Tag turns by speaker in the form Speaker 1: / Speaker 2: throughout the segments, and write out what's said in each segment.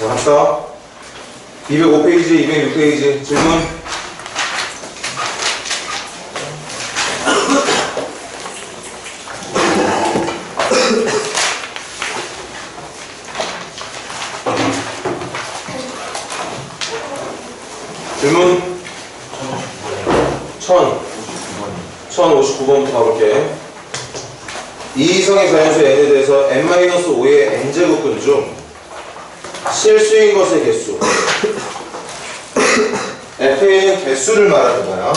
Speaker 1: 합사 205페이지, 206페이지 질문. 질문 1059번부터 가볼게. 이이성의 자연수 n에 대해서 n-5의 n제곱근 중 실수인 것의 개수 fA는 개수를 말하는 거야.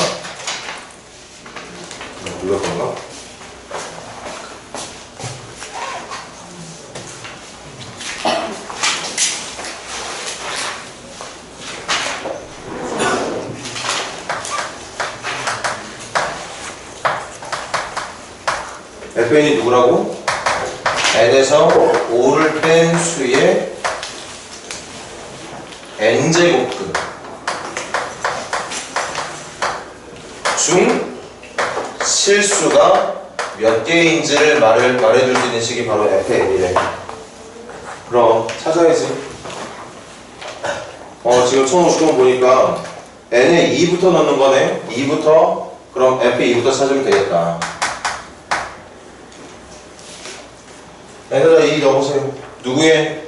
Speaker 1: 눌렀던가? fA는 누구라고? n에서 5를 뺀 수의 n제곱근 중 실수가 몇 개인지를 말해줄 수 있는 식이 바로 FN이래. 그럼 찾아야지. 지금 1059번 보니까 n에 2부터 넣는 거네. 2부터 그럼 F2부터 찾으면 되겠다. n에다 2 넣어보세요. 누구의?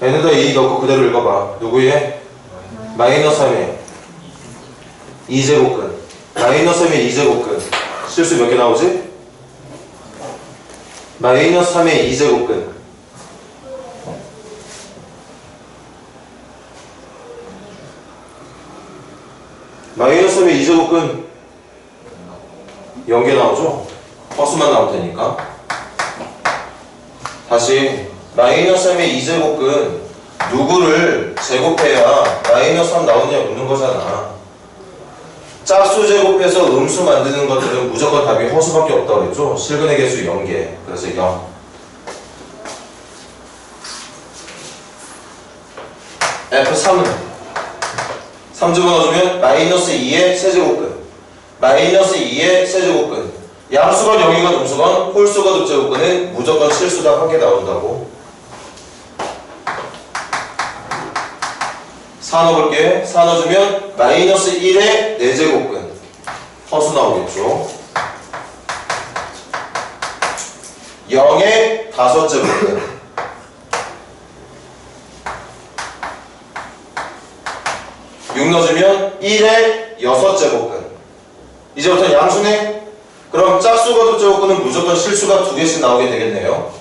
Speaker 1: n에다 2 넣고 그대로 읽어봐. 누구의? 마이너스 3의 2제곱근. 마이너스 3의 2제곱근. 실수 몇 개 나오지? 마이너스 3의 2제곱근. 마이너스 3의 2제곱근 0개 나오죠? 허수만 나오면 되니까. 다시 마이너스 3의 2제곱근 누구를 제곱해야 마이너스 3 나오느냐 묻는 거잖아. 짝수 제곱해서 음수 만드는 것들은 무조건 답이 허수밖에 없다고 그랬죠? 실근의 개수 0개. 그래서 0. F3은 3 집어넣어주면 마이너스 2의 세제곱근. 마이너스 2의 세제곱근. 양수건, 영이건, 음수건, 홀수건, 득제곱근은 무조건 실수답 한 개 나온다고. 4 넣어볼게. 4 넣어주면 마이너스 1의 4제곱근. 허수 나오겠죠. 0의 5제곱근. 6 넣어주면 1의 6제곱근. 이제부터 양수네? 그럼 짝수가 득제곱근은 무조건 실수가 2개씩 나오게 되겠네요.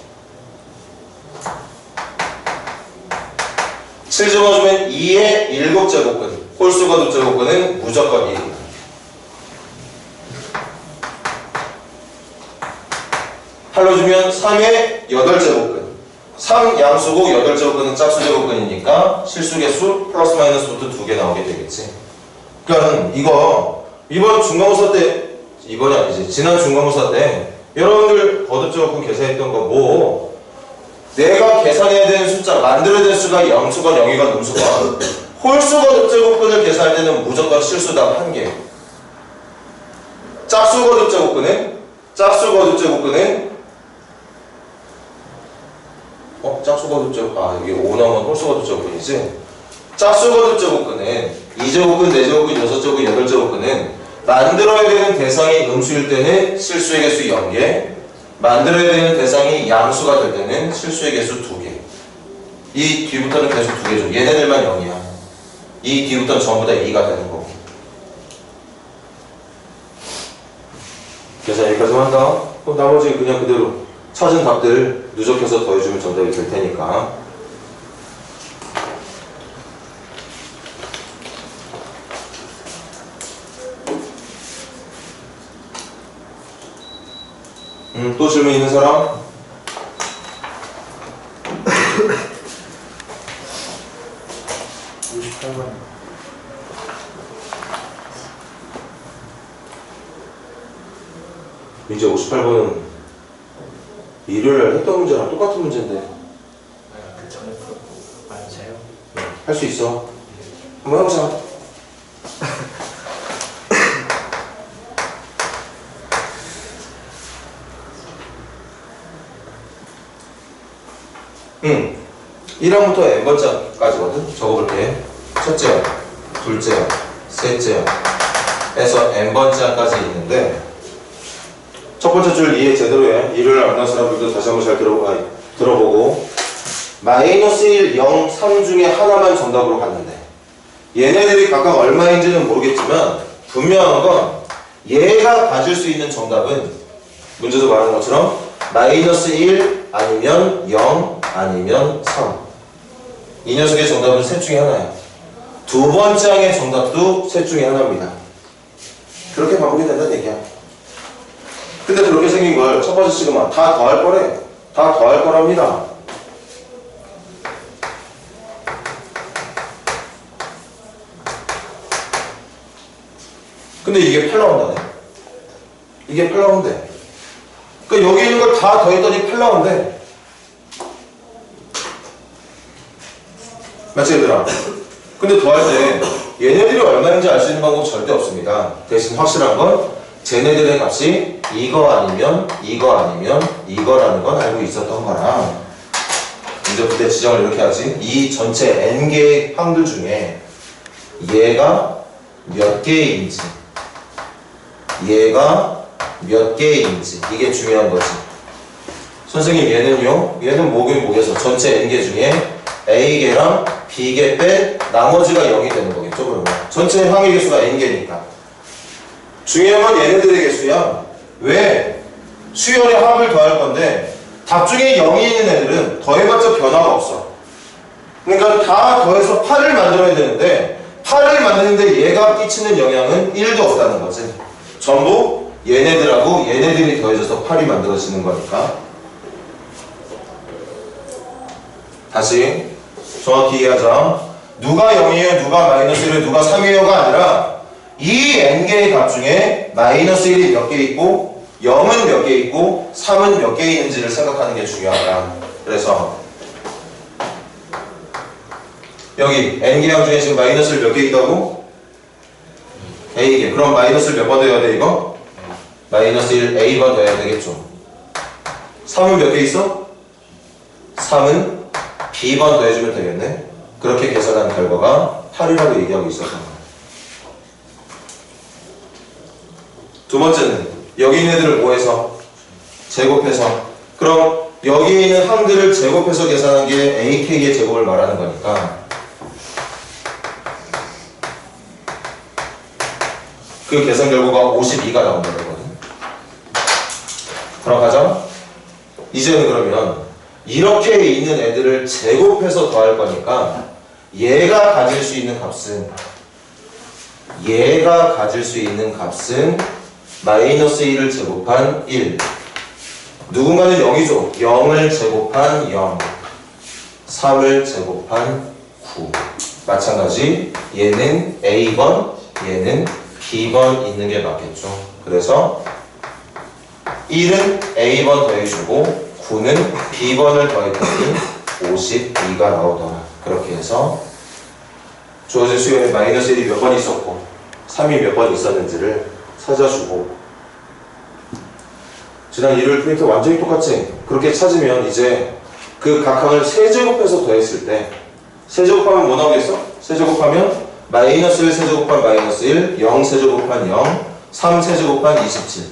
Speaker 1: 7 집어주면 2의 7제곱근. 홀수가 득제곱근은 무조건 1. 8 넣어주면 3의 8제곱근. 3 양수고 8제곱근은 짝수 제곱근이니까 실수 개수 플러스 마이너스부터 2개 나오게 되겠지. 그러니까 이거 이번 중간고사 때, 이번이 아니지, 지난 중간고사 때 여러분들 거듭제곱근 계산했던 거 내가 계산해야 되는 숫자, 만들어야 되는 수가 양수건, 영이건, 음수건, 홀수건, 득제곱근을 계산할 때는 무조건 실수답 1개. 짝수건, 득제곱근은 짝수건, 득제곱근, 여기 5 나오면 홀수건, 득제곱근이지. 짝수건, 득제곱근은 2제곱근, 4제곱근, 6제곱근, 8제곱근은 만들어야 되는 대상이 음수일 때는 실수의 개수 0개, 만들어야 되는 대상이 양수가 될 때는 실수의 개수 2개. 이 뒤부터는 계속 2개죠. 얘네들만 0이야. 이 뒤부터는 전부 다 2가 되는 거고. 그래서 여기까지만 한다. 그럼 나머지 그냥 그대로 찾은 답들 누적해서 더해주면 정답이 될 테니까. 또 질문 있는 사람?
Speaker 2: 8번.
Speaker 1: 이제 58번은 일요일날 했던 문제랑 똑같은 문제인데
Speaker 2: 그 전에 제요?
Speaker 1: 할 수 있어. 한번 해보자. 응. 1항부터 n번째까지거든. 적어볼게. 첫째, 둘째, 셋째 에서 n번째 항까지 있는데 첫 번째 줄 이해 제대로 해. 일요일 만난 사람들도 다시 한번 잘 들어보고 마이너스 1, 0, 3 중에 하나만 정답으로 갔는데 얘네들이 각각 얼마인지는 모르겠지만 분명한 건 얘가 가질 수 있는 정답은 문제에서 말하는 것처럼 마이너스 1 아니면 0 아니면 3. 이 녀석의 정답은 셋 중에 하나야. 두 번째 항의 정답도 셋 중에 하나입니다. 그렇게 반복이 된다는 얘기야. 근데 그렇게 생긴 걸 첫 번째 시그마 다 더할 거래. 다 더할 거랍니다. 근데 이게 8 나온다네. 이게 8 나온대. 그러니까 여기 있는 걸 다 더했더니 8 나온대. 맞지 얘들아? 근데 더할 때 얘네들이 얼마인지 알 수 있는 방법 절대 없습니다. 대신 확실한 건 쟤네들의 값이 이거 아니면 이거 아니면 이거라는 건 알고 있었던 거라. 이제 그때 지정을 이렇게 하지. 이 전체 n개의 항들 중에 얘가 몇 개인지 얘가 몇 개인지 이게 중요한 거지. 선생님 얘는요? 얘는 뭐긴 뭐겠어. 전체 n개 중에 a개랑 b개 빼 나머지가 0이 되는 거겠죠. 그러면 전체 항의 개수가 n개니까 중요한 건 얘네들의 개수야. 왜? 수열의 합을 더할 건데 답 중에 0이 있는 애들은 더해봤자 변화가 없어. 그러니까 다 더해서 8을 만들어야 되는데 8을 만드는데 얘가 끼치는 영향은 1도 없다는 거지. 전부 얘네들하고 얘네들이 더해져서 8이 만들어지는 거니까. 다시 정확히 이해하자. 누가 0이에요, 누가 마이너스 1이에요, 누가 3이에요가 아니라 이 n개의 값 중에 마이너스 1이 몇 개 있고 0은 몇 개 있고 3은 몇 개 있는지를 생각하는 게 중요하다. 그래서 여기 n개 항 중에 지금 마이너스를 몇 개 있다고? a개. 그럼 마이너스를 몇 번 더해야 돼 이거? 마이너스 1 a번 더해야 되겠죠. 3은 몇 개 있어? 3은 b번 더해주면 되겠네. 그렇게 계산한 결과가 8이라고 얘기하고 있었던 거야. 두 번째는 여기 있는 애들을 뭐해서? 제곱해서. 그럼 여기 있는 항들을 제곱해서 계산한 게 ak의 제곱을 말하는 거니까 그 계산 결과가 52가 나온다는 거거든. 그럼 가자. 이제는 그러면 이렇게 있는 애들을 제곱해서 더할 거니까 얘가 가질 수 있는 값은 마이너스 1을 제곱한 1. 누군가는 0이죠. 0을 제곱한 0. 3을 제곱한 9. 마찬가지 얘는 A번, 얘는 B번 있는 게 맞겠죠. 그래서 1은 A번 더해주고 9는 B번을 더했더니 52가 나오더라. 그렇게 해서 주어진 수열에 마이너스 1이 몇 번 있었고 3이 몇 번 있었는지를 찾아주고 지난 일요일 프린트 완전히 똑같지? 그렇게 찾으면 이제 그 각 항을 세제곱해서 더했을 때 세제곱하면 뭐 나오겠어? 세제곱하면 마이너스 1 세제곱한 마이너스 1 0 세제곱한 0 3 세제곱한 27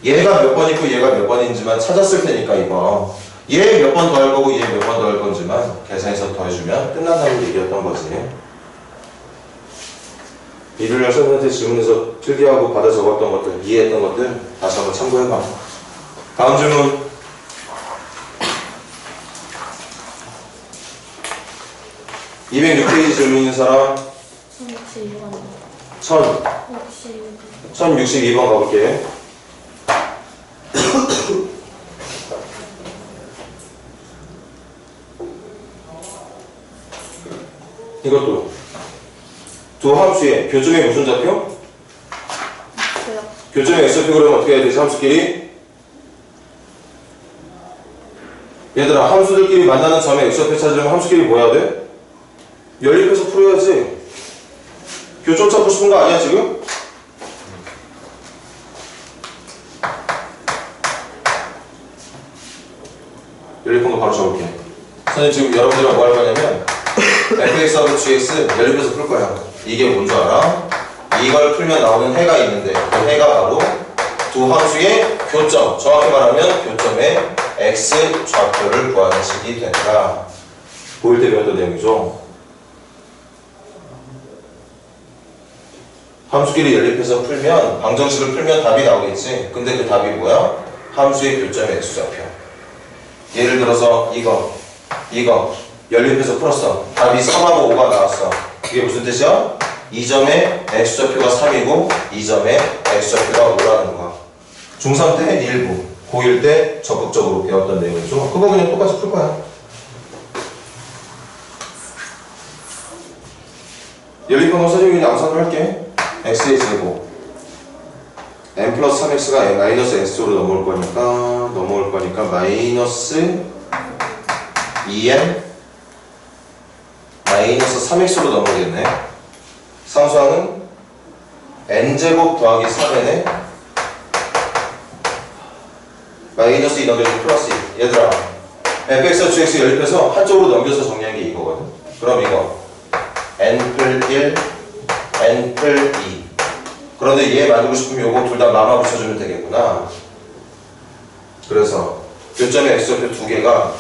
Speaker 1: 얘가 몇 번 있고 얘가 몇 번인지만 찾았을 테니까 이거 얘 몇 번 더할 거고 얘 몇 번 더할 건지만 계산해서 더해주면 끝난다는 얘기였던 거지. 일요일날 선생님한테 질문해서 필기하고 받아 적었던 것들, 이해했던 것들 다시 한번 참고해봐. 다음 질문. (206페이지) 질문 있는 사람? 1062번 가볼게. 이것도 두 함수의 교점이 무슨 좌표?
Speaker 3: 있어요.
Speaker 1: 교점의 x좌표 그러면 어떻게 해야 되지? 함수끼리? 얘들아 함수들끼리 만나는 점의 x좌표 찾으려면 함수끼리 뭐 해야 돼? 연립해서 풀어야지. 교점 찾고 싶은 거 아니야 지금? 연립한 거 바로 적을게. 선생님 지금 여러분들이랑 뭐 할 거냐면 fx하고 gx 연립해서 풀 거야. 이게 뭔 줄 알아? 이걸 풀면 나오는 해가 있는데 그 해가 바로 두 함수의 교점, 정확히 말하면 교점의 x 좌표를 구하는 식이 된다. 보일 때 배웠던 내용이죠. 함수끼리 연립해서 풀면 방정식을 풀면 답이 나오겠지. 근데 그 답이 뭐야? 함수의 교점의 x좌표. 예를 들어서 이거 연립해서 풀었어. 답이 3하고 5가 나왔어. 그게 무슨 뜻이야? 이 점의 x좌표가 3이고 이 점의 x좌표가 5라는 거야. 중3 때 일부, 고1 때 적극적으로 배웠던 내용이죠. 그거 그냥 똑같이 풀 거야. 연립한 거 선생님이 양산을 할게. x의 제곱 n 플러스 3x가 마이너스 x로 넘어올 거니까 마이너스 2n 마이너스 3x로 넘어오겠네. 상수항은 n제곱 더하기 3n에 마이너스 2 넘겨주고 플러스 2. 얘들아 fx와 gx 연립해서 한쪽으로 넘겨서 정리한 게 이거거든. 그럼 이거 n 플 1 n 플 2. 그런데 얘 만들고 싶으면 요거 둘 다 마마 붙여주면 되겠구나. 그래서 교점의 x좌표 두 개가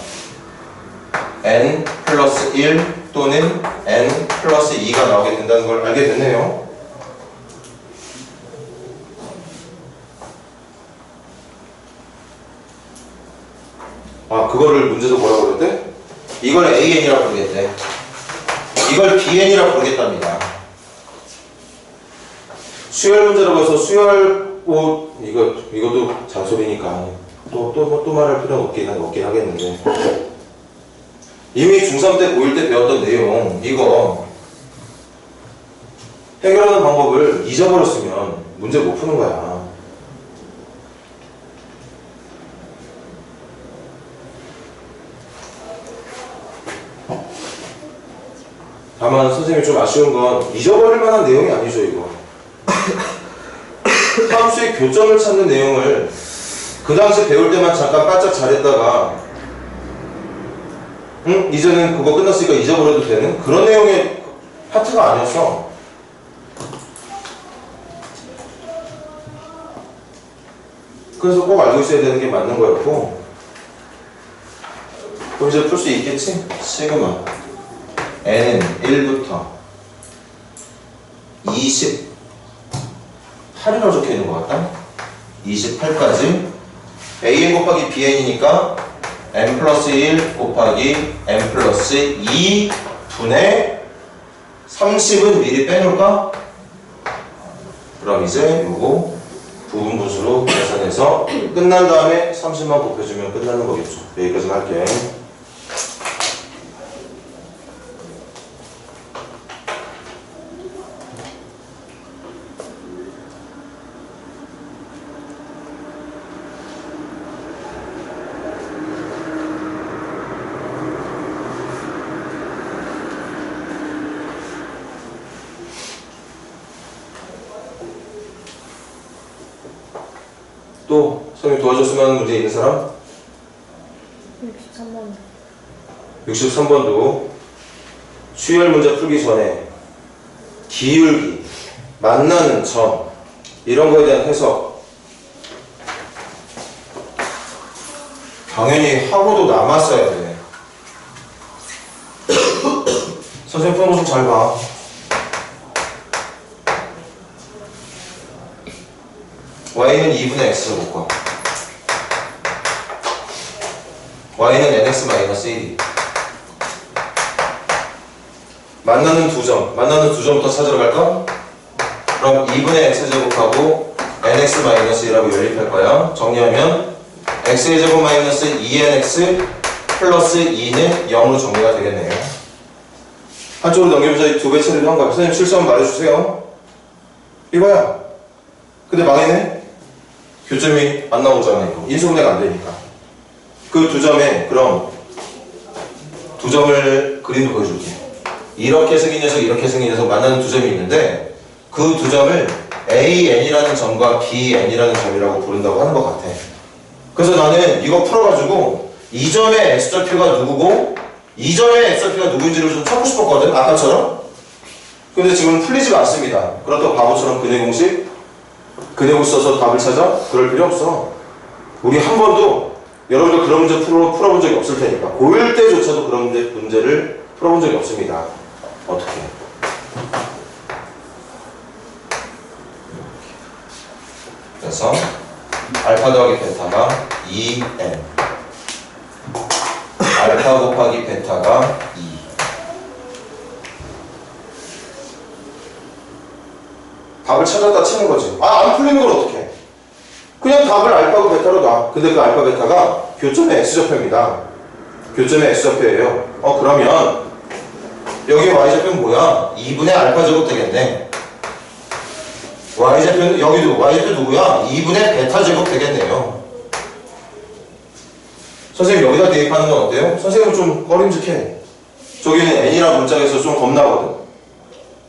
Speaker 1: n 플러스 1 또는 n 플러스 2가 나오게 된다는 걸 알게 됐네요. 아, 그거를 문제도 뭐라고 그랬대? 이걸 an이라 부르겠대. 이걸 bn이라 부르겠답니다. 수열 문제라고 해서 수열 이것도 잔소리니까 또 말할 필요는 없긴 하겠는데 이미 중3 때 고1 때 배웠던 내용 이거 해결하는 방법을 잊어버렸으면 문제 못 푸는 거야. 다만 선생님이 좀 아쉬운 건 잊어버릴 만한 내용이 아니죠 이거. 함수의 교점을 찾는 내용을 그 당시 배울 때만 잠깐 바짝 잘했다가 이제는 그거 끝났으니까 잊어버려도 되는 그런 내용의 파트가 아니었어. 그래서 꼭 알고 있어야 되는 게 맞는 거였고. 그럼 이제 풀 수 있겠지? 시그마 n은 1부터 28이라고 적혀 있는 것 같다. 28까지 an 곱하기 bn이니까 n 플러스 1 곱하기 n 플러스 2 분의 30은 미리 빼놓을까? 그럼 이제 요거 부분분수로 계산해서 끝난 다음에 30만 곱해주면 끝나는 거겠죠. 여기까지만 할게. 또 선생님 도와줬으면 하는 문제 있는 사람?
Speaker 3: 63번.
Speaker 1: 63번도 수열 문제 풀기 전에 기울기, 만나는 점 이런 거에 대한 해석 당연히 하고도 남았어야 돼. 선생님 푸는 거 좀 잘 봐. y는 2분의 x를 볼 거야. y는 nx-1이 만나는 두 점부터 찾으러 갈까? 그럼 2분의 x제곱하고 nx-1하고 연립할 거야. 정리하면 x의 제곱 마이너스 2nx 플러스 2는 0으로 정리가 되겠네요. 한쪽으로 넘기면서 이 2배 처리를 한 거야. 선생님 실수 한번 말해주세요. 이거야. 근데 망했네? 교점이 안 나오잖아, 이거. 인수분해가 안 되니까. 그 두 점에, 그럼, 두 점을 그림도 보여줄게. 이렇게 생긴 녀석, 이렇게 생긴 녀석 만나는 두 점이 있는데, 그 두 점을 AN이라는 점과 BN이라는 점이라고 부른다고 하는 것 같아. 그래서 나는 이거 풀어가지고, 이 점의 X좌표가 누구고, 이 점의 X좌표가 누구인지를 좀 찾고 싶었거든, 아까처럼. 근데 지금 풀리지가 않습니다. 그렇다고 바보처럼 근해 공식 써서 답을 찾아? 그럴 필요 없어. 우리 한 번도 여러분들 그런 문제 풀어본 적이 없을 테니까. 고1 때조차도 그런 문제를 풀어본 적이 없습니다. 어떻게? 그래서 알파 더하기 베타가 2n, 알파 곱하기 베타가 2. 답을 찾았다 치는 거지. 안 풀리는 걸 어떻게? 그냥 답을 알파고 베타로 놔. 근데 그 알파 베타가 교점의 X좌표입니다. 교점의 X좌표예요. 그러면 여기 Y좌표는 뭐야? 2분의 알파 제곱 되겠네. Y좌표는 여기도 Y좌표 누구야? 2분의 베타 제곱 되겠네요. 선생님 여기다 대입하는 건 어때요? 선생님은 좀 꺼림직해. 저기는 N이라는 문짝에서 좀 겁나거든.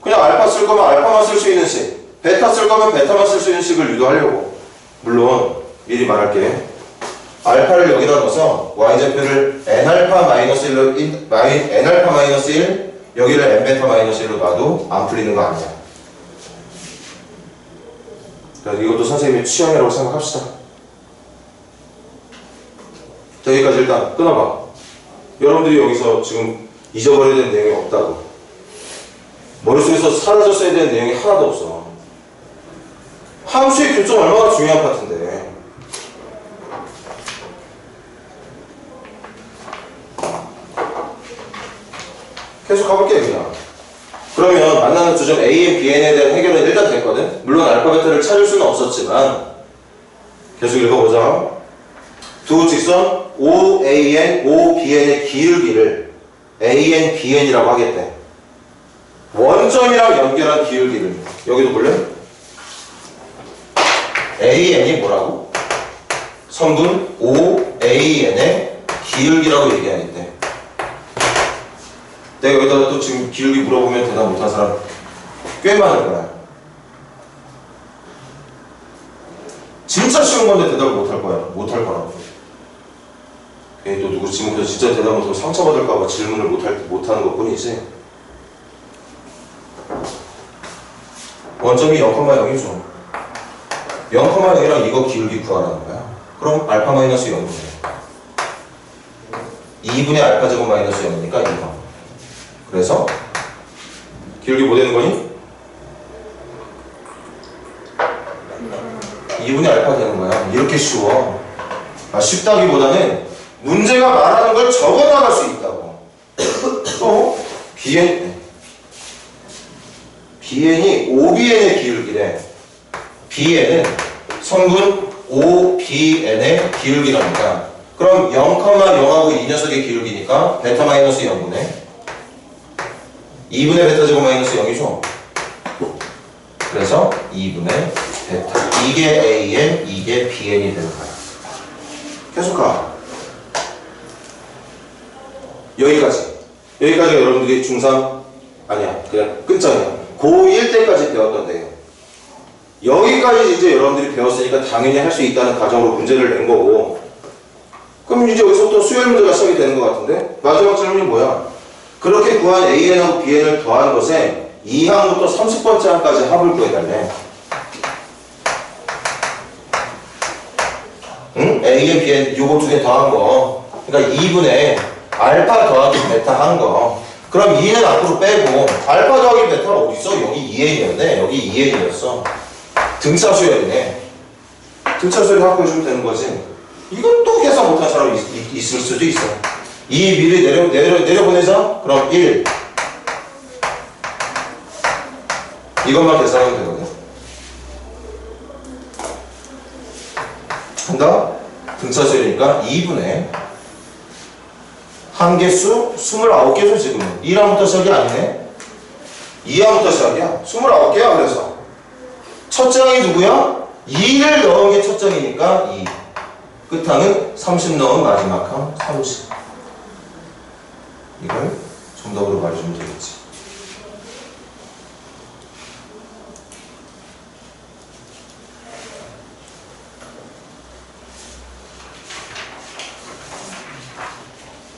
Speaker 1: 그냥 알파 쓸 거면 알파만 쓸 수 있는 식, 베타 쓸 거면 베타만 쓸 수 있는 식을 유도하려고. 물론 미리 말할게. 알파를 여기다 넣어서 Y좌표를 N알파-1로 N알파-1 여기를 N베타-1로 놔도 안 풀리는 거 아니야. 그래서 이것도 선생님의 취향이라고 생각합시다. 자, 여기까지 일단 끊어봐. 여러분들이 여기서 지금 잊어버려야 되는 내용이 없다고. 머릿속에서 사라졌어야 되는 내용이 하나도 없어. 함수의 교점 얼마나 중요한 파트인데. 계속 가볼게 그냥. 그러면 만나는 두 점 A의 BN에 대한 해결은 일단 됐거든. 물론 알파 베타를 찾을 수는 없었지만 계속 읽어보자. 두 직선 OAN, OBN의 기울기를 AN, BN이라고 하겠대. 원점이랑 연결한 기울기를 여기도 볼래? AN이 뭐라고? 성분 OAN의 기울기라고 얘기하겠대. 내가 여기다가 또 지금 기울기 물어보면 대답 못한 사람 꽤 많을 거야. 진짜 쉬운 건데 대답을 못할 거야. 못할 거라고. 또 누구 지금부터 진짜 대답 못하면 상처받을까봐 질문을 못하는 것 뿐이지. 원점이 0,0이죠. 0,0이랑 이거 기울기 구하라는 거야. 그럼 알파 마이너스 0이네. 2분의 알파 제곱 마이너스 0이니까 2번. 그래서 기울기 뭐 되는 거니? 2분의 알파 되는 거야. 이렇게 쉬워. 쉽다기보다는 문제가 말하는 걸 적어나갈 수 있다고. 또 BN이 OBN의 기울기래. BN은 성분 OBN의 기울기랍니다. 그럼 0,0하고 이 녀석의 기울기니까 베타 마이너스 0분의 2분의 베타 제곱 마이너스 0이죠. 그래서 2분의 베타. 이게 AN, 이게 BN이 되는 거야. 계속 가. 여기까지가 여러분들이 중3 아니야, 그냥 끝장이야. 고1 때까지 배웠던 내용. 여기까지 이제 여러분들이 배웠으니까 당연히 할 수 있다는 가정으로 문제를 낸 거고. 그럼 이제 여기서부터 수열 문제가 시작이 되는 것 같은데 마지막 질문이 뭐야? 그렇게 구한 AN하고 BN을 더한 것에 2항부터 30번째 항까지 합을 구해달래. 응? AN, BN 요거 두 개 더한 거. 그러니까 2분의 알파 더하기 베타 한 거. 그럼 2는 앞으로 빼고 알파 더하기 베타가 어딨어? 여기 2n이었네. 여기 2n이었어. 등차 수열이네. 등차 수열 확보해주면 되는 거지. 이건 또 계산 못한 사람이 있을 수도 있어. 2 미리 내려보내자? 그럼 1. 이것만 계산하면 되거든. 한다? 등차 수열이니까 2분의 한 개수 29개죠 지금은. 2랑부터 시작이 아니네. 2항부터 시작이야. 29개야. 그래서 첫 장이 누구야? 2를 넣은 게 첫 장이니까 2. 끝항은 30 넣은 마지막 항 30. 이걸 정답으로 말해주면 되겠지.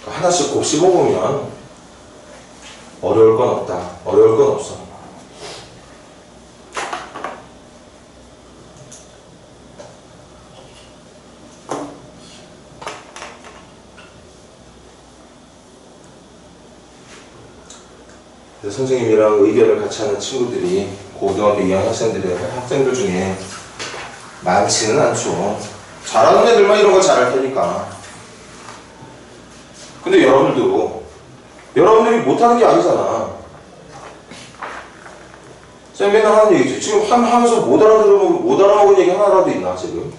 Speaker 1: 하나씩 곱 씹어보면 어려울 건 없다. 어려울 건 없어. 선생님이랑 의견을 같이 하는 친구들이 고등학교 2학년 학생들 중에 많지는 않죠. 잘하는 애들만 이런 거 잘할 테니까. 근데 여러분들이 못하는 게 아니잖아. 쌤 맨날 하는 얘기지. 지금 하면서 못 알아먹은 얘기 하나라도 있나 지금?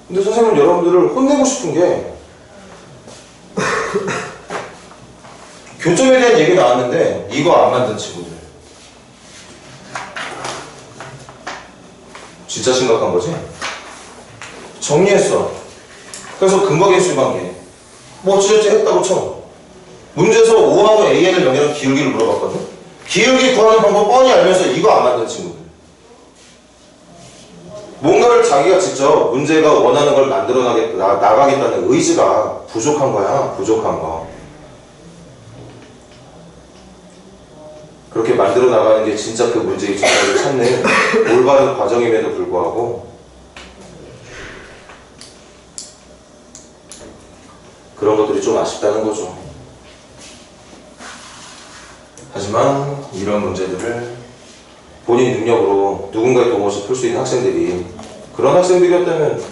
Speaker 1: 근데 선생님은 여러분들을 혼내고 싶은 게 교점에 대한 얘기 나왔는데 이거 안 만든 친구들 진짜 심각한 거지? 정리했어. 그래서 근거계수 관계 뭐 어찌저찌 했다고 쳐. 문제에서 5하고 AN을 연결한 기울기를 물어봤거든. 기울기 구하는 방법 뻔히 알면서 이거 안 만든 친구들. 뭔가를 자기가 직접 문제가 원하는 걸 만들어 나가겠다는 의지가 부족한 거야. 부족한 거. 그렇게 만들어 나가는 게 진짜 그 문제의 정답을 찾는 올바른 과정임에도 불구하고 그런 것들이 좀 아쉽다는 거죠. 하지만 이런 문제들을 본인 능력으로 누군가의 도움 없이 풀 수 있는 학생들이 그런 학생들이었다면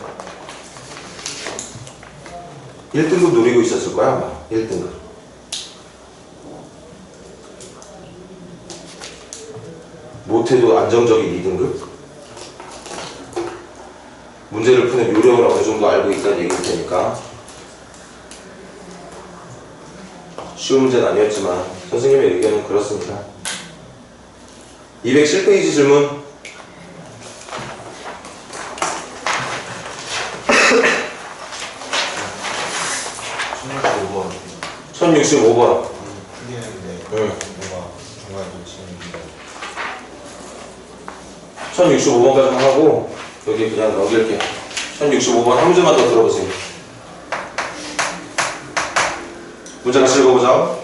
Speaker 1: 1등급 노리고 있었을 거야 아마. 1등급. 못해도 안정적인 2등급? 문제를 푸는 요령을 어느 정도 알고 있다는 얘기일 테니까 쉬운 문제는 아니었지만 선생님의 의견은 그렇습니다. 207페이지 질문. 1065번.
Speaker 4: 풀리는데
Speaker 1: 응.
Speaker 4: 뭔가 중간에 놓치는
Speaker 1: 1065번까지 하고 여기 그냥 넘길게. 1065번 한 문제만 더 들어보세요. 문제 같이 읽어보자.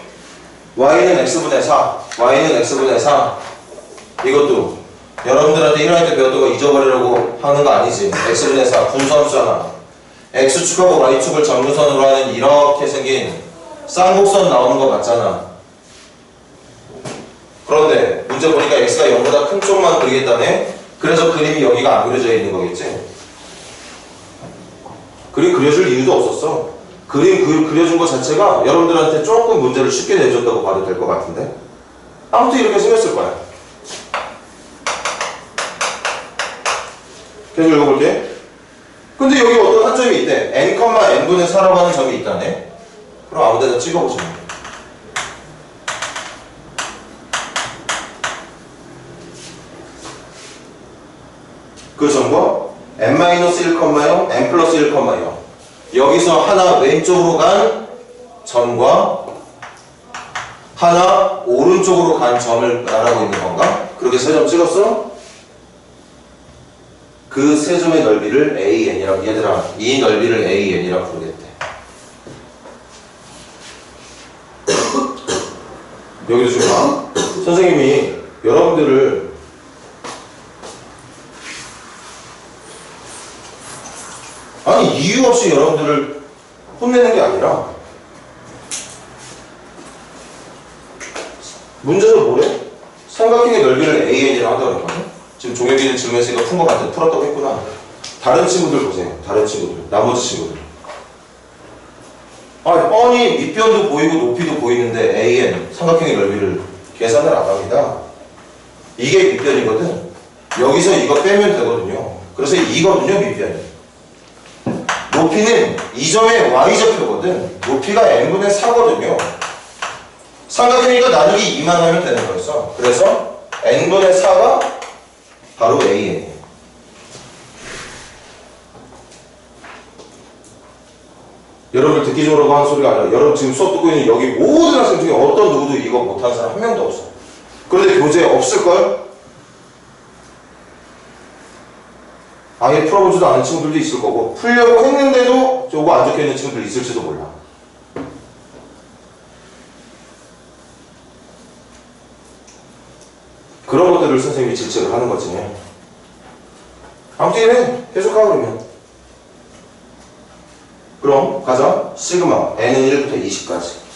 Speaker 1: y는 x분의 4, y는 x분의 4. 이것도 여러분들한테 1학년 때 배웠던 거 잊어버리려고 하는 거 아니지. x분의 4 분수함수잖아. x축하고 y축을 점근선으로 하는 이렇게 생긴 쌍곡선 나오는 거 맞잖아. 그런데 문제 보니까 x가 0보다 큰 쪽만 그리겠다네. 그래서 그림이 여기가 안 그려져 있는 거겠지. 그림 그려줄 이유도 없었어. 그림 그려준 것 자체가 여러분들한테 조금 문제를 쉽게 내줬다고 봐도 될 것 같은데. 아무튼 이렇게 생겼을 거야. 계속 읽어볼게. 근데 여기 어떤 한 점이 있대. n,n분의 4라고 하는 점이 있다네. 그럼 아무 데나 찍어보시면 돼. 그 점과 n-1,0, n 플러스 1,0 여기서 하나 왼쪽으로 간 점과 하나 오른쪽으로 간 점을 말하고 있는 건가? 그렇게 세 점 찍었어? 그 세 점의 넓이를 AN이라고, 얘들아 이 넓이를 AN이라고 부르겠대. 여기도 좀 봐. 선생님이 여러분들을 아니 이유 없이 여러분들을 혼내는 게 아니라 문제에서 뭐래? 삼각형의 넓이를 AN이라고 하더라고. 지금 종혁이는 질문했으니까 푼 거 같아. 풀었다고 했구나. 다른 친구들 보세요. 다른 친구들. 나머지 친구들. 아, 뻔히 밑변도 보이고 높이도 보이는데 AN, 삼각형의 넓이를 계산을 안 합니다. 이게 밑변이거든. 여기서 이거 빼면 되거든요. 그래서 이거든요, 밑변이. 높이는 이 점의 y좌표거든. 높이가 n분의 4거든요. 삼각형이니까 나누기 2만 하면 되는 거였어. 그래서 n분의 4가 바로 AN이에요. 여러분 듣기 좋으라고 하는 소리가 아니라 여러분 지금 수업 듣고 있는 여기 모든 학생 중에 어떤 누구도 이거 못하는 사람 한 명도 없어. 그런데 교재에 없을걸? 아예 풀어보지도 않은 친구들도 있을 거고 풀려고 했는데도 저거 안 적혀있는 친구들 있을지도 몰라. 그런 것들을 선생님이 질책을 하는 거지. 아무튼 이래 해석하고 그러면 그럼 가자. 시그마 n은 1부터 20까지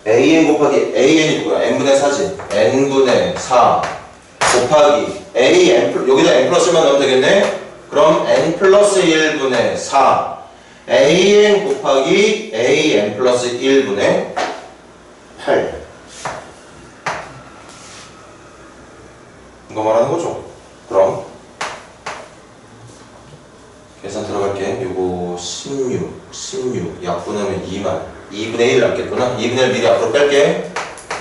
Speaker 1: an 곱하기 an이 누구야? n분의 4지. n분의 4 곱하기 a n 여기다 n 플러스만 넣으면 되겠네. 그럼 n 플러스 1분의 4 an 곱하기 a n 플러스 1분의 8 이거 말하는 거죠. 그럼 계산 들어갈게. 요거 16 약분하면 2만 2분의 1 남겠구나. 2분의 1 미리 앞으로 뺄게.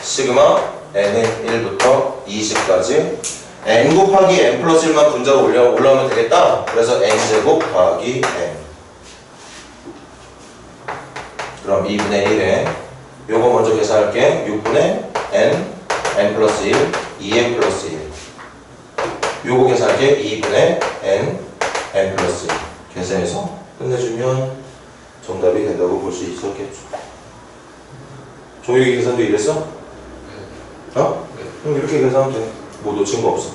Speaker 1: 시그마 n은 1부터 20까지 n 곱하기 n 플러스 1만 분자로 올라오면 되겠다. 그래서 n제곱 더하기 n. 그럼 2분의 1에 요거 먼저 계산할게. 6분의 n 플러스 1 2n 플러스 1 요거 계산할게. 2분의 n 플러스 1 계산해서 끝내주면 정답이 된다고 볼 수 있었겠죠. 종혁이 계산도 이랬어? 어? 그럼 이렇게 계산하면 돼. 뭐 놓친 거 없어.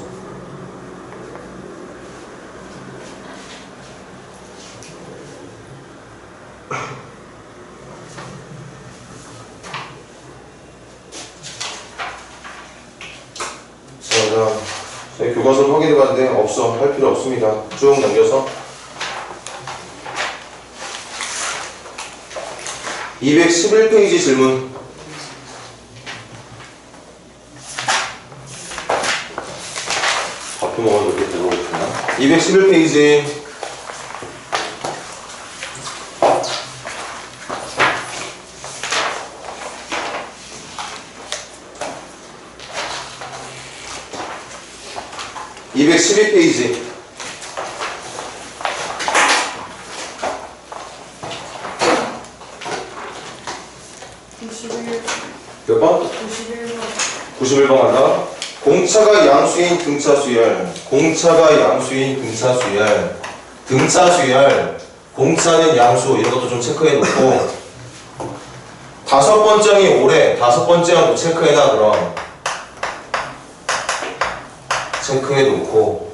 Speaker 1: 자, 저희 교과서를 확인해봤는데 없어. 할 필요 없습니다. 쭉 넘겨서 211페이지 질문. 밥도 먹어도 이렇게 들어오겠구나. 211페이지. (212페이지) 몇 번? 91번 간다. 공차가 양수인 등차 수열. 공차가 양수인 등차 수열. 등차 수열. 공차는 양수. 이런 것도 좀 체크해 놓고. 다섯 번째 항이 오래. 다섯 번째 항도 체크해놔, 그럼. 체크해 놓고.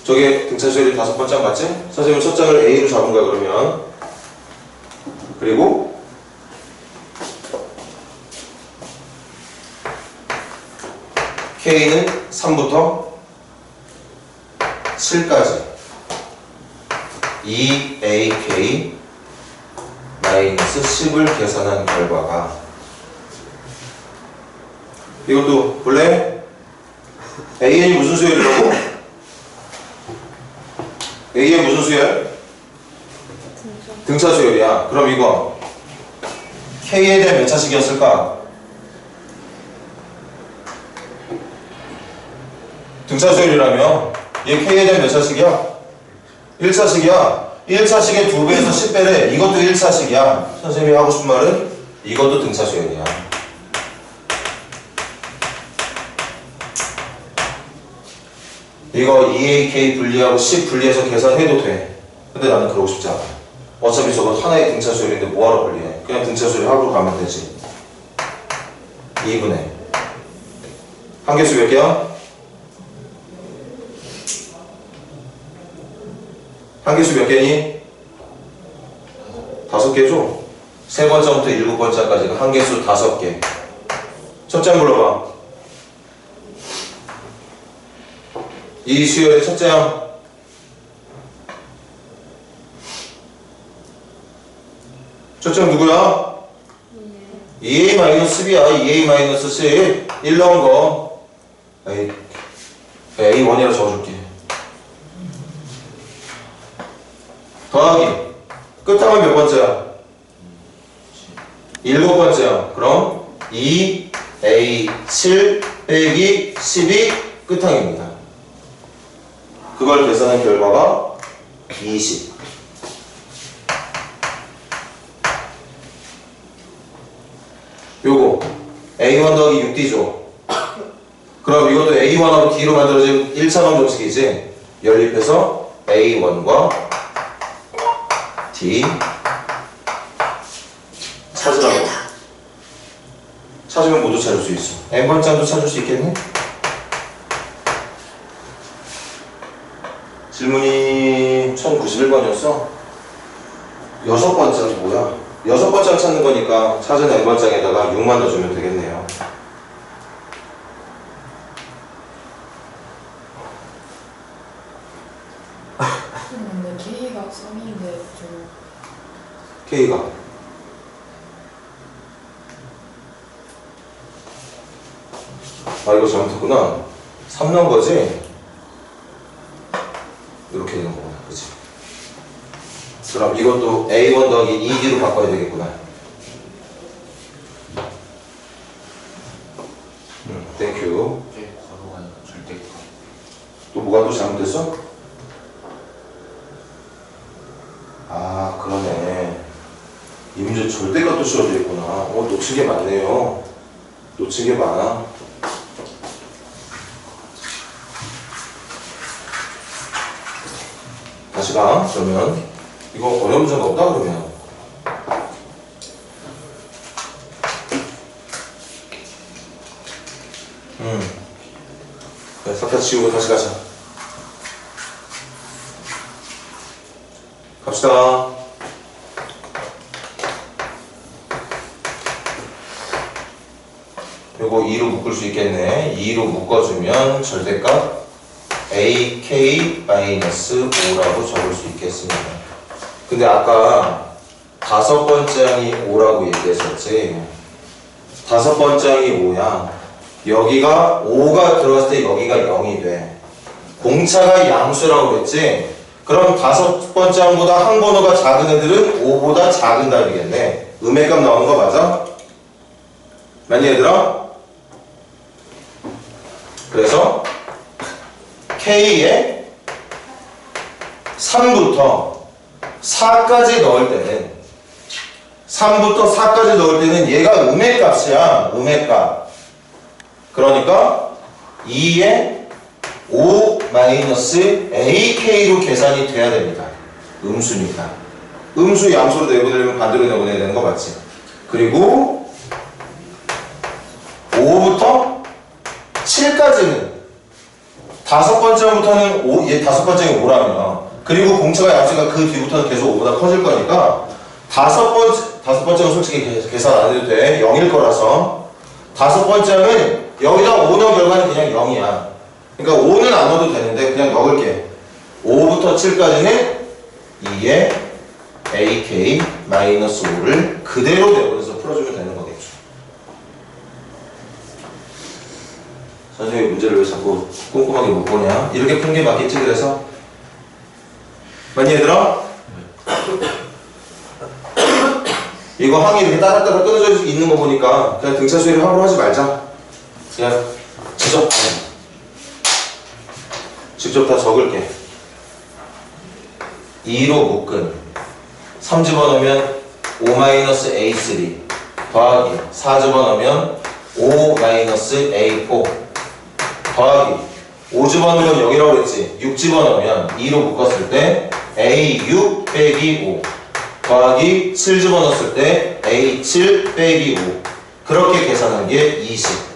Speaker 1: 저게 등차 수열이 다섯 번째 항 맞지? 선생님은 첫 장을 A로 잡은 거야, 그러면. 그리고 K는 3부터 7까지 2AK 마이너스 10을 계산한 결과가 이것도 볼래? AN이 무슨 수열이라고? AN 무슨 수열? 등차 수열이야. 그럼 이거 K에 대한 몇 차식이었을까? 등차 수열이라며 얘 K에 대한 몇 차식이야? 1차식이야. 1차식의 2배에서 10배래. 이것도 1차식이야. 선생님이 하고 싶은 말은 이것도 등차 수열이야. 이거 2AK 분리하고 10 분리해서 계산해도 돼. 근데 나는 그러고 싶지 않아. 어차피 저거 하나의 등차 수열인데 뭐하러 분리해. 그냥 등차 수열 하고 가면 되지. 2분의 한계수 몇 개야? 한계수 몇 개니? 5개죠? 세 번째부터 7번째까지가 한계수 5개. 첫째 항 불러봐. 이 수열의 첫째 항. 첫째 항 누구야? 2A-10이야. 2A-10. 1 넣은 거. A1이라 적어줄게. 더하기 끝항은 몇 번째야? 7번째야. 그럼 2A7 빼기 12 끝항입니다. 그걸 계산한 결과가 20. 요거 A1 더하기 6D죠. 그럼 이것도 A1하고 D로 만들어진 1차원 정식이지. 연립해서 A1과 D 찾으라고. 찾으면 모두 찾을 수 있어. N번째도 찾을 수 있겠니? 질문이 1091번이었어. 6번째는 뭐야? 6번째 찾는 거니까 찾은 N번째에다가 6만 넣어주면 되겠네요.
Speaker 5: 근데 K가 3인데 좀
Speaker 1: K가 아 이거 잘못했구나. 3 넣은 거지? 이렇게 되는 거구나. 그치? 그럼 이것도 A1 더하기 2D로 바꿔야 되겠구나. 땡큐.
Speaker 2: 네, 괄호가 아니라 절대.
Speaker 1: 또 뭐가 또 잘못됐어? 아 그러네. 이 문제 절대가 또 씌워져 있구나. 놓친 게 많네요. 놓친 게 많아. 다시 가. 그러면 이거 어려운 문제가 없다 그러면 그래, 싹 다 지우고 다시 가자. 갑시다. 요거 2로 묶을 수 있겠네. 2로 묶어주면 절대값 AK-5라고 적을 수 있겠습니다. 근데 아까 5번째 항이 5라고 얘기했었지. 5번째 항이 5야. 여기가 5가 들어갔을 때 여기가 0이 돼. 공차가 양수라고 그랬지. 그럼 5번째 항보다 한 번호가 작은 애들은 5보다 작은 답이겠네. 음해값 나오는 거 맞아? 맞니 얘들아? 그래서 K에 3부터 4까지 넣을 때는 3부터 4까지 넣을 때는 얘가 음해값이야. 음해값. 그러니까 2에 5-AK로 계산이 돼야 됩니다. 음수니까. 음수 양수로 내보내려면 반대로 내보내야 되는 거 맞지? 그리고 5부터 7까지는 5번째부터는 5, 얘 5번째가 5라면 그리고 공차가 양수가 그 뒤부터는 계속 5보다 커질 거니까 5번째는 솔직히 계산 안 해도 돼. 0일 거라서 5번째는 여기다 5 넣은 결과는 그냥 0이야. 그러니까 5는 안 넣어도 되는데 그냥 넣을게. 5부터 7까지는 2에 AK-5를 그대로 내보내서 풀어주면 되는 거겠죠. 선생님이 문제를 왜 자꾸 꼼꼼하게 못 보냐? 이렇게 푼 게 맞겠지 그래서? 맞니 얘들아? 이거 항이 이렇게 따닥따닥 끊어져 있는 거 보니까 그냥 등차 수열을 하루 하지 말자. 그냥 직접 다 적을게. 2로 묶은 3 집어넣으면 5-A3 더하기 4 집어넣으면 5-A4 더하기 5 집어넣으면 여기라고 그랬지. 6 집어넣으면 2로 묶었을 때 A6 빼기 5 더하기 7 집어넣었을 때 A7 빼기 5 그렇게 계산한 게 20.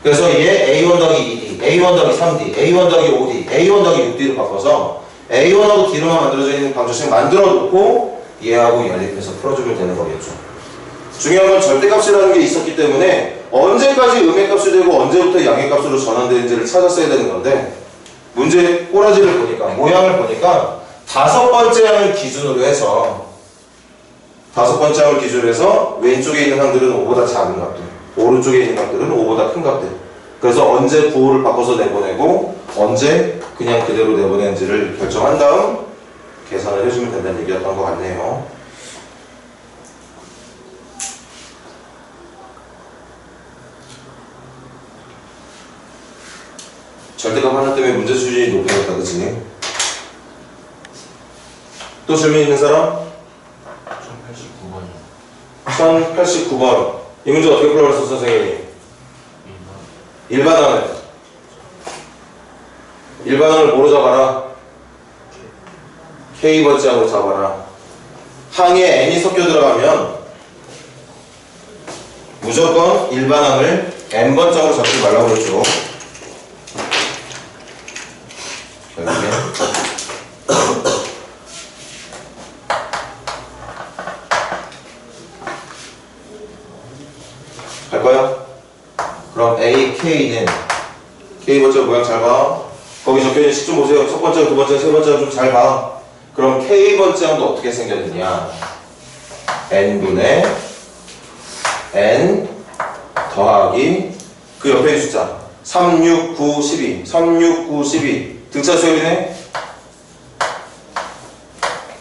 Speaker 1: 그래서 얘 A1 더하기 2D, A1 더하기 3D, A1 더하기 5D, A1 더하기 6D로 바꿔서 A1하고 D로만 만들어져 있는 방정식 만들어 놓고 얘하고 연립해서 풀어주면 되는 거겠죠. 중요한 건 절대값이라는 게 있었기 때문에 언제까지 음해값이 되고 언제부터 양해값으로 전환되는지를 찾았어야 되는 건데 문제 꼬라지를 보니까 모양을 보니까 5번째 항을 기준으로 해서 5번째 항을 기준으로 해서 왼쪽에 있는 항들은 5보다 작은 값들, 오른쪽에 있는 값들은 5보다 큰 값들. 그래서 언제 부호를 바꿔서 내보내고 언제 그냥 그대로 내보내는지를 결정한 다음 계산을 해주면 된다는 얘기였던 것 같네요. 절대값 하나 때문에 문제 수준이 높아졌다, 그치? 또 질문 있는 사람?
Speaker 2: 1089번이요.
Speaker 1: 1089번. 이 문제 어떻게 풀어봤어, 선생님이? 일반항을 뭐로 잡아라? K번째하고 잡아라. 항에 n이 섞여 들어가면 무조건 일반항을 n번째하고 잡지 말라고 그랬죠. 결국엔 갈 거야? 그럼 A, K는 K번째 모양 잘 봐. 거기 적혀있는 식 좀 보세요. 첫 번째, 두 번째, 세 번째 좀 잘 봐. 그럼 K번째 항도 어떻게 생겼느냐? N분의 N 더하기 그 옆에 있는 숫자 3, 6, 9, 12 3, 6, 9, 12 등차 수열이네?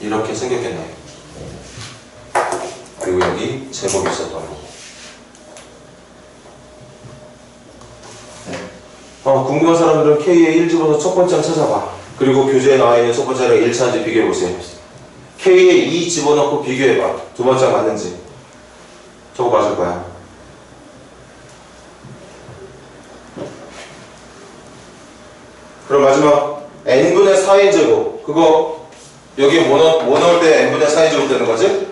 Speaker 1: 이렇게 생겼겠네. 그리고 여기 제곱이 있었던 거. 궁금한 사람들은 K에 1 집어서 첫 번째 항 찾아봐. 그리고 교재에 나와있는 첫 번째 항이 1차인지 비교해보세요. K에 2 집어넣고 비교해봐. 두 번째 항 맞는지. 저거 맞을 거야. 그럼 마지막 n분의 4의 제곱. 그거 여기에 뭐 넣을 때 n분의 4의 제곱 되는 거지?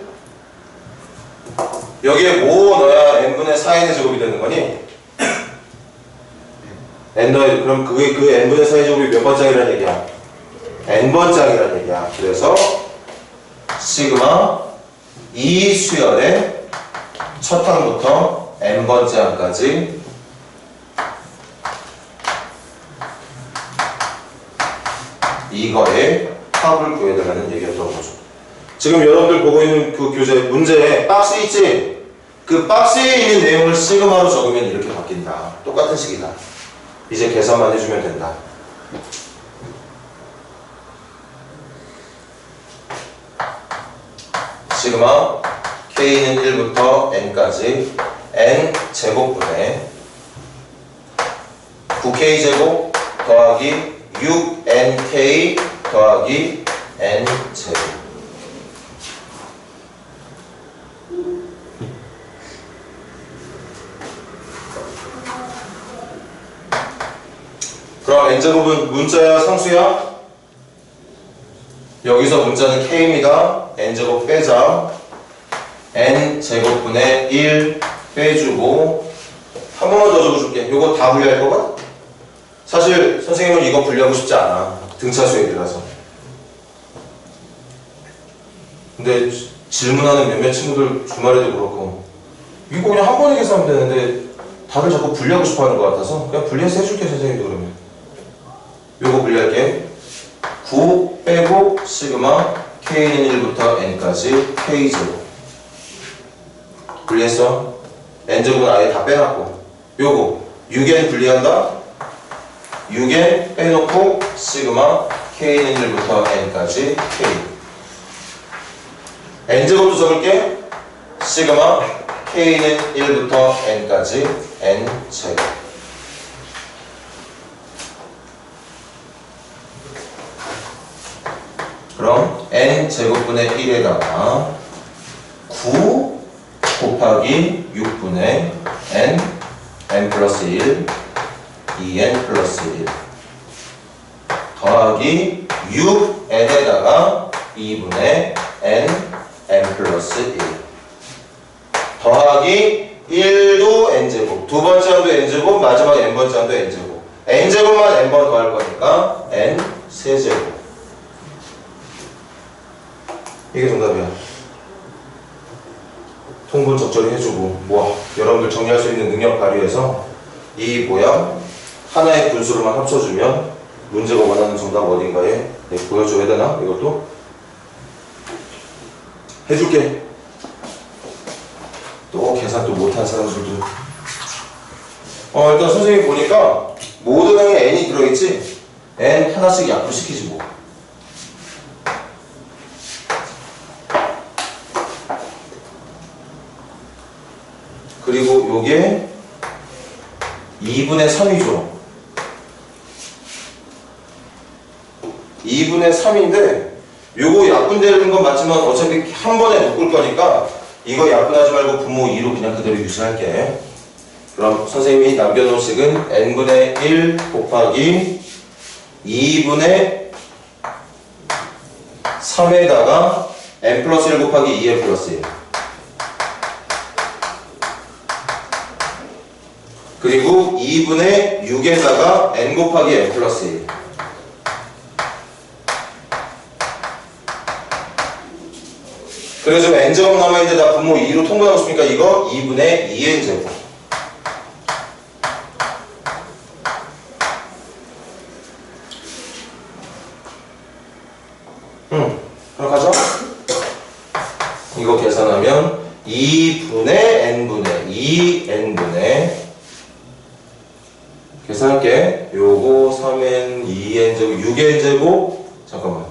Speaker 1: 여기에 뭐 넣어야 n분의 4의 제곱이 되는 거니? 그럼 그 n분의 4의 제곱이 몇 번장이라는 얘기야? n번장이라는 얘기야. 그래서 시그마 이 수열의 첫 항부터 n번째 항까지 이거의 합을 구해달라는 얘기였던 거죠. 지금 여러분들 보고 있는 그 교재 문제에 박스 있지? 그 박스에 있는 내용을 시그마로 적으면 이렇게 바뀐다. 똑같은 식이다. 이제 계산만 해주면 된다. 시그마 K는 1부터 N까지 N 제곱분의 9K 제곱 더하기 6NK 더하기 N 제곱. 그럼 n제곱은 문자야 상수야? 여기서 문자는 k입니다. n제곱 빼자. n제곱분의 1 빼주고 한 번만 더 적어줄게. 요거 다 분리할 거거든? 사실 선생님은 이거 분리하고 싶지 않아. 등차 수열이라서. 근데 질문하는 몇몇 친구들 주말에도 그렇고 이거 그냥 한 번에 계산하면 되는데 답을 자꾸 분리하고 싶어 하는 것 같아서 그냥 분리해서 해줄게 선생님도 그러면. 요거 분리할게. 9 빼고 시그마 K는 1부터 N까지 K제곱. 분리했어. N제곱은 아예 다 빼놨고. 요거 6N 분리한다. 6N 빼놓고 시그마 K는 1부터 N까지 K. N제곱도 적을게. 시그마 K는 1부터 N까지 N제곱. 그럼 N제곱분의 1에다가 9 곱하기 6분의 N 플러스 1 2N 플러스 1 더하기 6N에다가 2분의 N 플러스 1 더하기 1도 N제곱. 두 번째 항도 N제곱, 마지막 N번째 항도 N제곱. N제곱만 N번 더할 거니까 N 세제곱. 이게 정답이야. 통분 적절히 해주고 여러분들 정리할 수 있는 능력 발휘해서 이 모양 하나의 분수로만 합쳐주면 문제가 원하는 정답 어딘가에 보여줘야 되나? 이것도 해줄게. 또 계산 또 못한 사람들도 일단 선생님 보니까 모든 항에 n이 들어있지? n 하나씩 약분시키지 뭐. 그리고 요게 2분의 3이죠. 2분의 3인데 요거 약분되는 건 맞지만 어차피 한 번에 묶을 거니까 이거 약분하지 말고 분모 2로 그냥 그대로 유지할게. 그럼 선생님이 남겨놓은 식은 n분의 1 곱하기 2분의 3에다가 n 플러스 1 곱하기 2n 플러스 1 그리고 2분의 6에다가 n 곱하기 n 플러스 1 그래서 지금 n제곱 남아있는데 나 분모 2로 통분하고 싶으니까 이거 2분의 2n제곱 그럼 가죠? 이거 계산하면 2분의 n분의 2n분의 계산할게. 요거 3n 2n제곱 6n제곱 잠깐만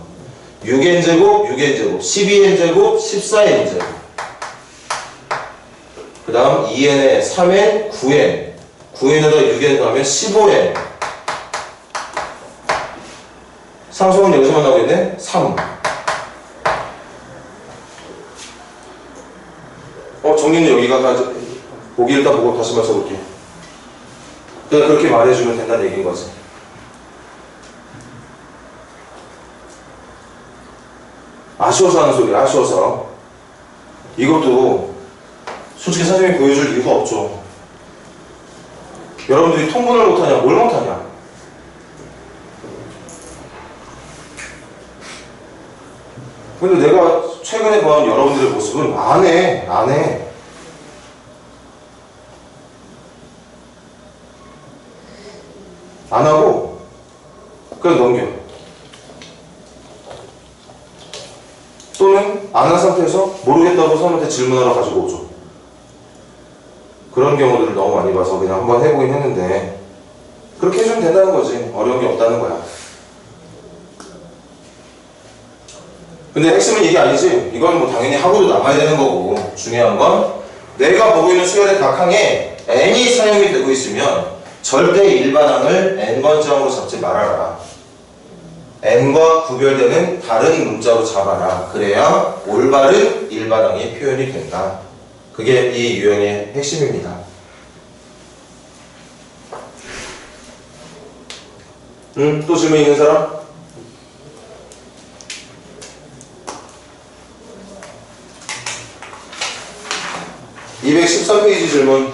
Speaker 1: 6n제곱 6n제곱 12n제곱 14n제곱 그 다음 2n에 3n 9n 9n에다 6n 더하면 15n 상수는 여기서만 나오겠네? 3 정리는 여기가 보기 일단 보고 다시 한번 써볼게. 그냥 그렇게 말해주면 된다는 얘기인 거지. 아쉬워서 하는 소리야. 아쉬워서. 이것도 솔직히 선생님이 보여줄 이유가 없죠. 여러분들이 통분을 못하냐? 뭘 못하냐? 근데 내가 최근에 본 여러분들의 모습은 안 해. 안 하고 그냥 넘겨. 또는 안 한 상태에서 모르겠다고 선생님한테 질문하러 가지고 오죠. 그런 경우들을 너무 많이 봐서 그냥 한번 해보긴 했는데 그렇게 해주면 된다는 거지. 어려운 게 없다는 거야. 근데 핵심은 이게 아니지. 이건 뭐 당연히 하고도 남아야 되는 거고 중요한 건 내가 보고 있는 수열의 각 항에 n이 사용이 되고 있으면 절대 일반항을 n번째항으로 잡지 말아라. n과 구별되는 다른 문자로 잡아라. 그래야 올바른 일반항이 표현이 된다. 그게 이 유형의 핵심입니다. 또 질문 있는 사람? (213페이지) 질문.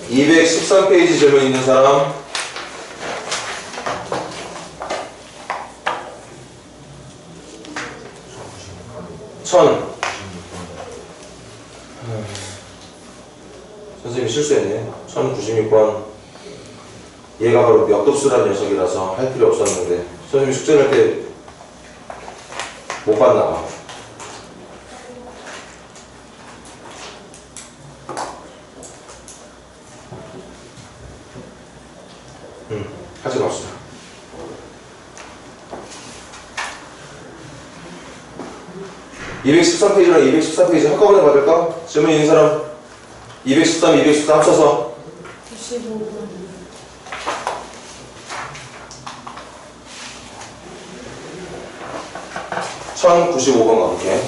Speaker 1: (213페이지) 질문 있는 사람? 선생님이 실수했네. 1096번. 얘가 바로 몇 급수라는 녀석이라서 할 필요 없었는데 선생님이 숙제를 할 때 못 봤나 봐. 같이 갑시다. (213페이지랑) (214페이지) 한꺼번에 받을까? 질문 있는 사람? 213, 214 합쳐서
Speaker 5: 95분
Speaker 1: 1095번 가볼게.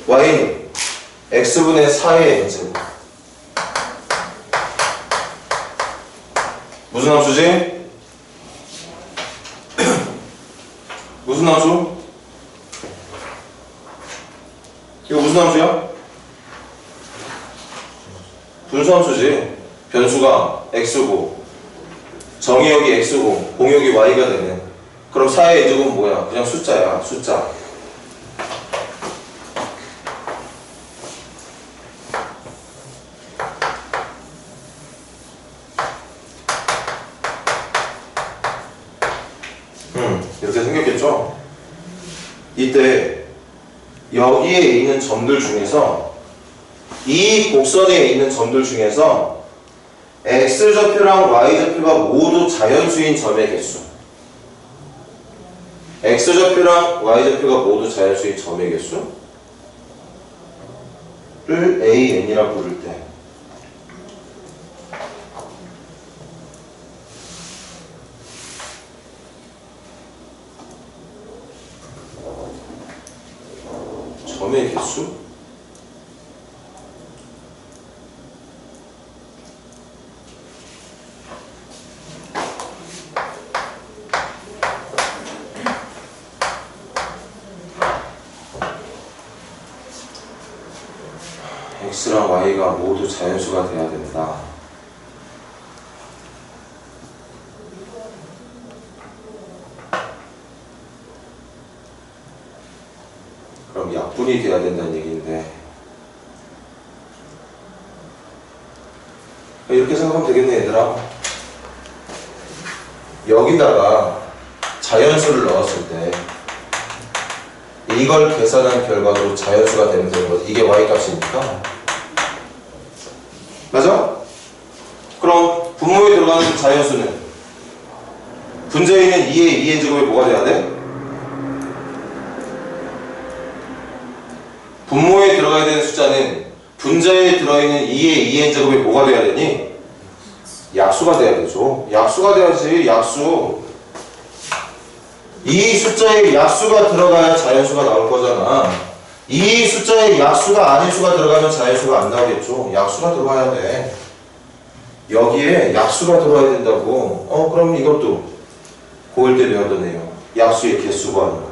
Speaker 1: y는 x분의 4의 n제곱. 무슨 함수지? 무슨 함수? 이거 무슨 함수야? 분수함수지. 변수가 x고 정의역이 x고 공역이 y가 되는. 그럼 4의 n제곱은 뭐야? 그냥 숫자야. 숫자. 이렇게 생겼겠죠? 이때 여기에 있는 점들 중에서 이 곡선에 있는 점들 중에서 x좌표랑 y좌표가 모두 자연수인 점의 개수, x좌표랑 y좌표가 모두 자연수인 점의 개수를 AN이라 부를 때 점의 개수? x랑 y가 모두 자연수가 돼야 된다. 그럼 약분이 돼야 된다는 얘기인데 이렇게 생각하면 되겠네 얘들아. 여기다가 자연수를 넣었을 때 이걸 계산한 결과로 자연수가 되는 거죠. 이게 y값이니까. 맞아? 그럼 분모에 들어가는 자연수는 분자에 있는 2의 2n 제곱에 뭐가 돼야 돼? 분모에 들어가야 되는 숫자는 분자에 들어있는 2의 2n 제곱에 뭐가 돼야 되니? 약수가 돼야 되죠. 약수가 돼야지. 약수. 이 숫자에 약수가 들어가야 자연수가 나올 거잖아. 이 숫자에 약수가 아닌 수가 들어가면 자연수가 안 나오겠죠. 약수가 들어가야 돼. 여기에 약수가 들어가야 된다고. 그럼 이것도 고1 때 배웠던 내용. 약수의 개수 구하는 거.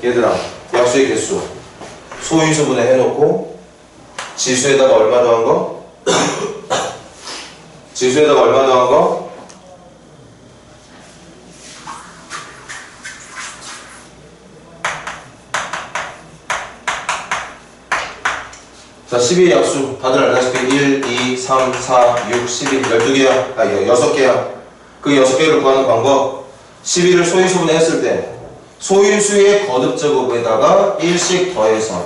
Speaker 1: 얘들아, 약수의 개수 소인수분해 해놓고 지수에다가 얼마 더한 거? 지수에다가 얼마 더한 거? 자, 12의 약수 다들 알다시피 1, 2, 3, 4, 6, 12 12개야. 6개야. 그 6개를 구하는 방법 12를 소인수분해 했을 때 소인수의 거듭제곱에다가 1씩 더해서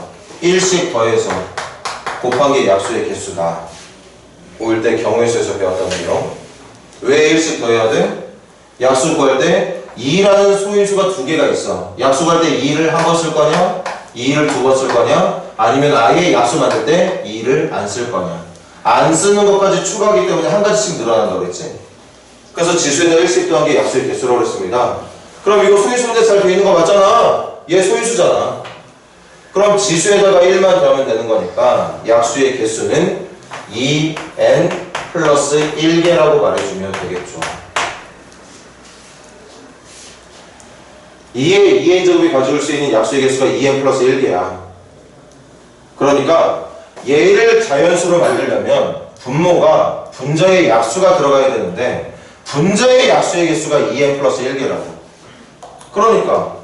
Speaker 1: 곱한 게 약수의 개수다. 고1 때 경우에서에서 배웠던 내용. 왜 1씩 더해야 돼? 약수 구할 때 2라는 소인수가 두 개가 있어. 약수 구할 때 2를 한 번 쓸 거냐? 2를 두 번 쓸 거냐? 아니면 아예 약수 만들 때 2를 안 쓸 거냐? 안 쓰는 것까지 추가하기 때문에 한 가지씩 늘어난다고 그랬지? 그래서 지수에다 1씩 더한 게 약수의 개수라고 그랬습니다. 그럼 이거 소인수 문제 잘 되어 있는 거 맞잖아. 얘 소인수잖아. 그럼 지수에다가 1만 더하면 되는 거니까 약수의 개수는 2n 플러스 1개라고 말해주면 되겠죠. 2의 2n 제곱이 가져올 수 있는 약수의 개수가 2n 플러스 1개야. 그러니까 얘를 자연수로 만들려면 분모가 분자의 약수가 들어가야 되는데 분자의 약수의 개수가 2n 플러스 1개라고. 그러니까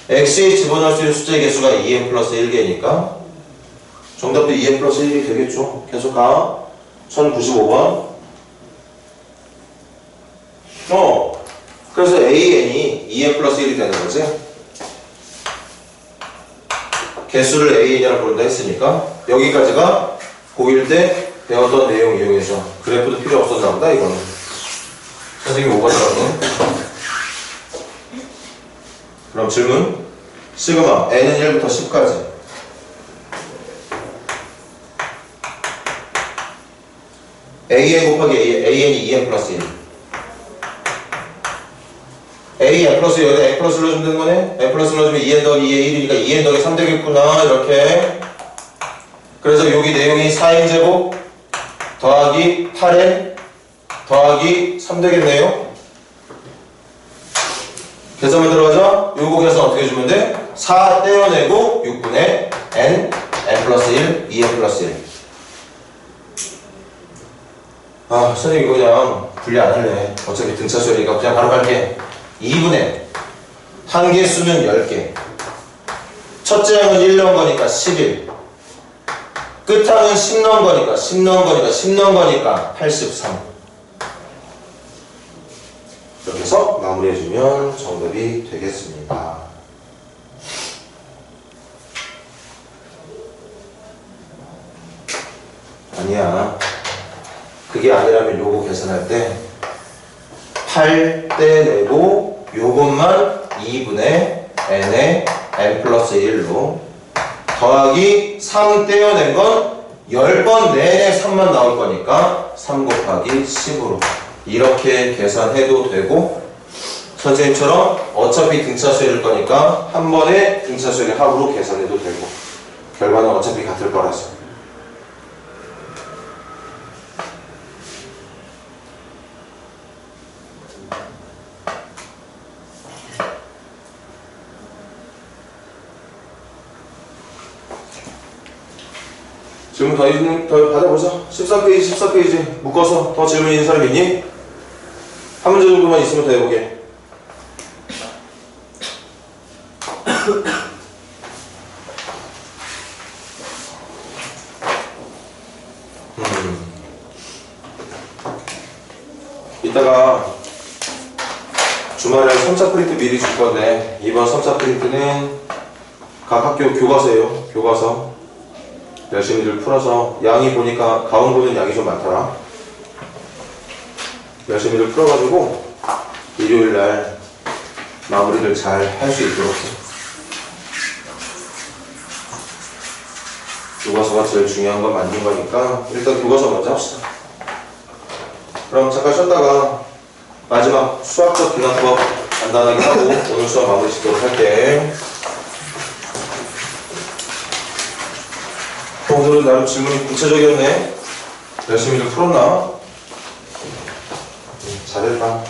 Speaker 1: x에 집어넣을 수 있는 숫자의 개수가 2n 플러스 1개니까 정답도 2n 플러스 1개 되겠죠. 계속 가. 1095번. 그래서 an이 2n 플러스 1이 되는 거지. 개수를 an이라고 부른다 했으니까 여기까지가 고1 때 배웠던 내용 이용해서 그래프도 필요 없었나 보다 이거는. 선생님이 오버더라고. 그럼 질문. 시그마 n은 1부터 10까지. an 곱하기 an이 2n 플러스 1. a n 플러스 여기다 n 플러스를 넣어주면 되는 거네. n 플러스를 넣어주면 2n 더하기 2의 1이니까 2n 더하기 3 되겠구나. 이렇게. 그래서 여기 내용이 4n 제곱 더하기 8n 더하기 3 되겠네요. 계산만 들어가자. 요거 계산 어떻게 해주면 돼? 4 떼어내고 6분의 n 플러스 1, 2n 플러스 1. 선생님 이거 그냥 분리 안 할래. 어차피 등차 수열이니까 그냥 바로 갈게. 2분의 한개수는 10개. 첫째 항은 1 넣은 거니까 11. 끝항은 10 넣은 거니까 10 넣은 거니까 83. 이렇게 해서 마무리해주면 정답이 되겠습니다. 아니야. 그게 아니라면 요거 계산할 때 8 떼내고 요것만 2분의 n에 n 플러스 1로 더하기 3 떼어낸 건 10번 내내 3만 나올 거니까 3 곱하기 10으로 이렇게 계산해도 되고, 선생님처럼 어차피 등차수일 거니까 한 번에 등차수의 합으로 계산해도 되고, 결과는 어차피 같을 거라서. 질문 더 받아보자. 14페이지 14페이지 묶어서 더 질문 있는 사람 있니? 한 문제 정도만 있으면 더 해보게. 이따가 주말에 3차 프린트 미리 줄 건데, 이번 3차 프린트는 각 학교 교과서예요. 교과서 열심히들 풀어서, 양이 보니까 가운보는 양이 좀 많더라. 열심히들 풀어가지고 일요일날 마무리를 잘 할 수 있도록. 교과서가 제일 중요한 건 만든 거니까 일단 교과서 먼저 합시다. 그럼 잠깐 쉬었다가 마지막 수학적 기능법 간단하게 하고 오늘 수업 마무리 짓도록 할게. 오늘은 나름 질문이 구체적이었네. 열심히들 풀었나? 잘했다.